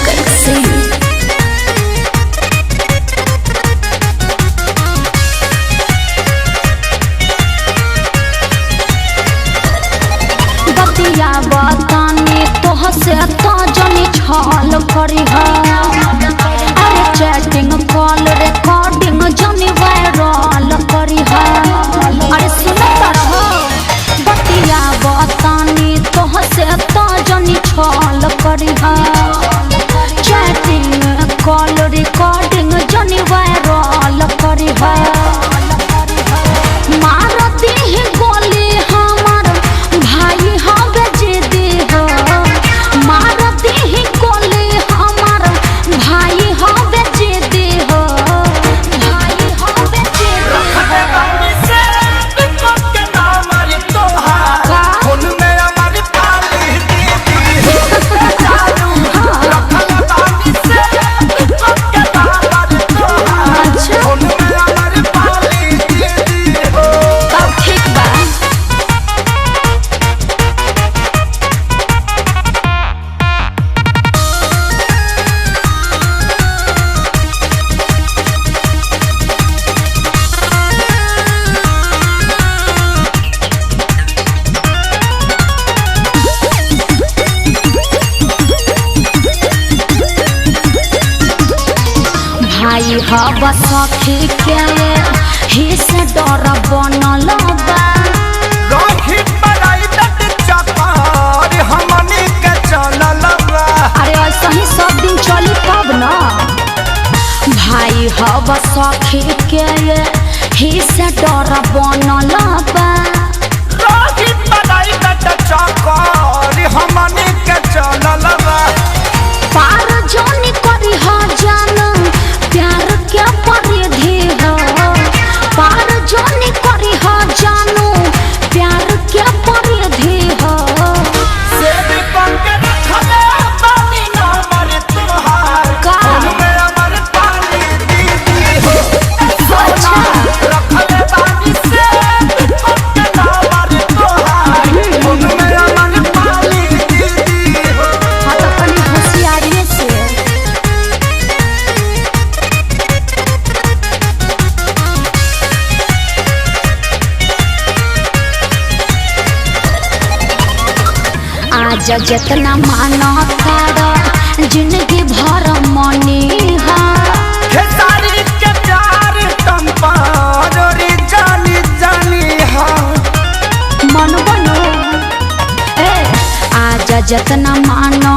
कैसे बतिया बताने तोह से तो जनी छल करी अरे चैटिंग कॉल रिकॉर्डिंग जनी वायरल करी अरे सुनत रहो बतिया बताने तोह से तो जनी छल करी चैटिंग कॉल रिकॉर्डिंग जनी वायरल करी मारती ही गोली हमार भाई हम बेचदी हो मारती ही गोली हमार भाई हम बेचदी हो भाई हम बेचदी भाई हवा सखी के ही से डर बनल बा राखी प्राइवेट चक्कर हमनी के चलल बा अरे ऐसा ही सब दिन चली तब न भाई हवा सखी के ही से डर बनल बा राखी प्राइवेट चक्कर हमनी के चलल बा पार जोनी करी जान प्यार क्या परिधि हो पार जोनी करी जानू प्यार क्या परिधि हो से भी पंके रखले बानी ना मर तुहार का में अमर पानी दीदी हो अच्छा रखले बानी से भी पंके ना मर तुहार में अमर पानी दीदी हो हाँ तो अपनी होशियारी से आज जितना मानो तारा जिंदगी भर मनी खेसारी के प्यार टम्पारी जानी जानी मन बनो ए आज जितना मानो